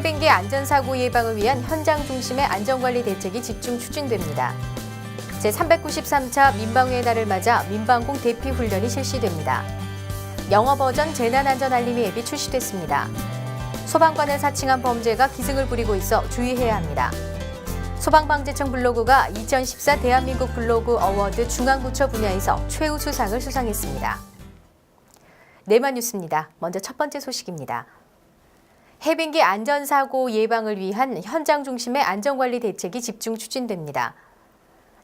해빙기 안전사고 예방을 위한 현장 중심의 안전관리 대책이 집중 추진됩니다. 제393차 민방위의 날을 맞아 민방공 대피 훈련이 실시됩니다. 영어 버전 재난안전 알림이 앱이 출시됐습니다. 소방관을 사칭한 범죄가 기승을 부리고 있어 주의해야 합니다. 소방방재청 블로그가 2014 대한민국 블로그 어워드 중앙부처 분야에서 최우수상을 수상했습니다. 네만 뉴스입니다. 먼저 첫 번째 소식입니다. 해빙기 안전사고 예방을 위한 현장 중심의 안전관리 대책이 집중 추진됩니다.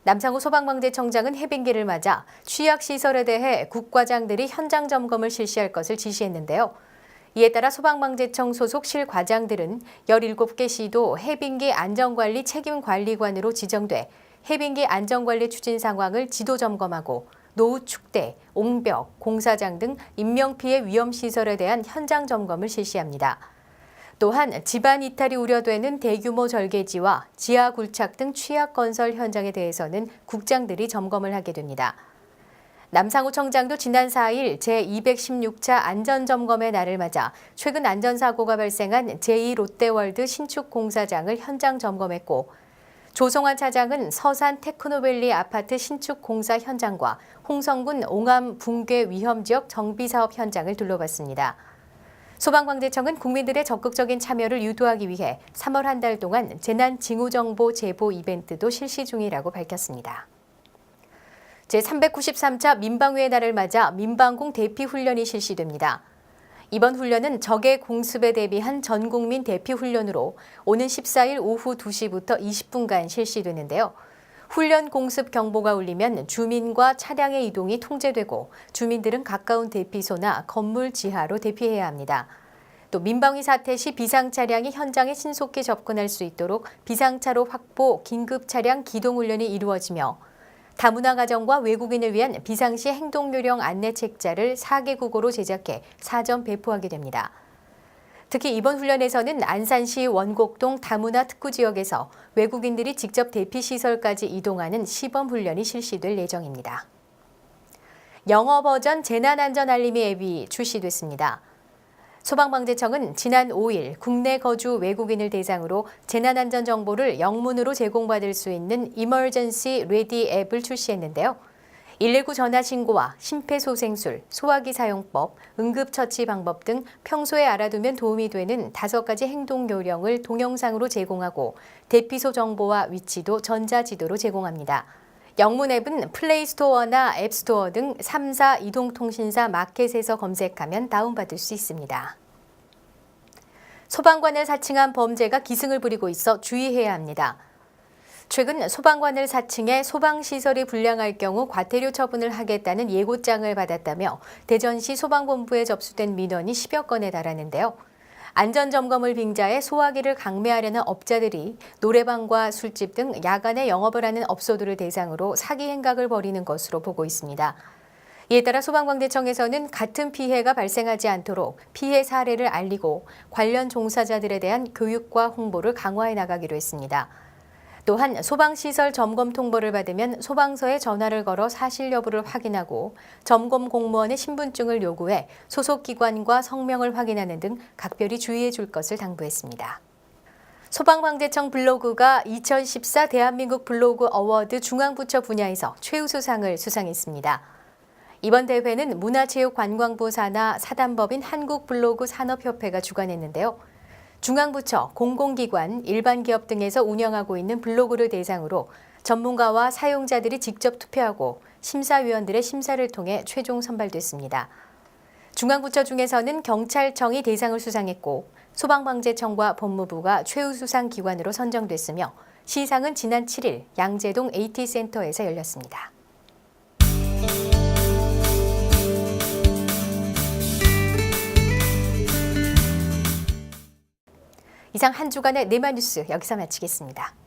남상호 소방방재청장은 해빙기를 맞아 취약시설에 대해 국과장들이 현장 점검을 실시할 것을 지시했는데요. 이에 따라 소방방재청 소속 실과장들은 17개 시도 해빙기 안전관리 책임관리관으로 지정돼 해빙기 안전관리 추진 상황을 지도 점검하고 노후 축대, 옹벽, 공사장 등 인명피해 위험시설에 대한 현장 점검을 실시합니다. 또한 집안 이탈이 우려되는 대규모 절개지와 지하 굴착 등 취약건설 현장에 대해서는 국장들이 점검을 하게 됩니다. 남상호 청장도 지난 4일 제216차 안전점검의 날을 맞아 최근 안전사고가 발생한 제2롯데월드 신축 공사장을 현장 점검했고, 조성환 차장은 서산 테크노밸리 아파트 신축 공사 현장과 홍성군 옹암 붕괴 위험지역 정비사업 현장을 둘러봤습니다. 소방방재청은 국민들의 적극적인 참여를 유도하기 위해 3월 한 달 동안 재난징후정보 제보 이벤트도 실시 중이라고 밝혔습니다. 제393차 민방위의 날을 맞아 민방공 대피 훈련이 실시됩니다. 이번 훈련은 적의 공습에 대비한 전국민 대피 훈련으로 오는 14일 오후 2시부터 20분간 실시되는데요. 훈련 공습 경보가 울리면 주민과 차량의 이동이 통제되고 주민들은 가까운 대피소나 건물 지하로 대피해야 합니다. 또 민방위 사태 시 비상 차량이 현장에 신속히 접근할 수 있도록 비상차로 확보, 긴급 차량 기동 훈련이 이루어지며 다문화 가정과 외국인을 위한 비상시 행동요령 안내 책자를 4개국어로 제작해 사전 배포하게 됩니다. 특히 이번 훈련에서는 안산시 원곡동 다문화 특구지역에서 외국인들이 직접 대피시설까지 이동하는 시범훈련이 실시될 예정입니다. 영어 버전 재난안전 알림이 앱이 출시됐습니다. 소방방재청은 지난 5일 국내 거주 외국인을 대상으로 재난안전 정보를 영문으로 제공받을 수 있는 Emergency Ready 앱을 출시했는데요. 119 전화 신고와 심폐소생술, 소화기 사용법, 응급처치 방법 등 평소에 알아두면 도움이 되는 5가지 행동 요령을 동영상으로 제공하고 대피소 정보와 위치도 전자지도로 제공합니다. 영문 앱은 플레이스토어나 앱스토어 등 3사 이동통신사 마켓에서 검색하면 다운받을 수 있습니다. 소방관을 사칭한 범죄가 기승을 부리고 있어 주의해야 합니다. 최근 소방관을 사칭해 소방시설이 불량할 경우 과태료 처분을 하겠다는 예고장을 받았다며 대전시 소방본부에 접수된 민원이 10여 건에 달하는데요. 안전점검을 빙자해 소화기를 강매하려는 업자들이 노래방과 술집 등 야간에 영업을 하는 업소들을 대상으로 사기 행각을 벌이는 것으로 보고 있습니다. 이에 따라 소방방재청에서는 같은 피해가 발생하지 않도록 피해 사례를 알리고 관련 종사자들에 대한 교육과 홍보를 강화해 나가기로 했습니다. 또한 소방시설 점검 통보를 받으면 소방서에 전화를 걸어 사실 여부를 확인하고 점검 공무원의 신분증을 요구해 소속 기관과 성명을 확인하는 등 각별히 주의해 줄 것을 당부했습니다. 소방방재청 블로그가 2014 대한민국 블로그 어워드 중앙부처 분야에서 최우수상을 수상했습니다. 이번 대회는 문화체육관광부 산하 사단법인 한국블로그 산업협회가 주관했는데요. 중앙부처, 공공기관, 일반기업 등에서 운영하고 있는 블로그를 대상으로 전문가와 사용자들이 직접 투표하고 심사위원들의 심사를 통해 최종 선발됐습니다. 중앙부처 중에서는 경찰청이 대상을 수상했고 소방방재청과 법무부가 최우수상 기관으로 선정됐으며 시상은 지난 7일 양재동 AT센터에서 열렸습니다. 이상 한 주간의 네만 뉴스 여기서 마치겠습니다.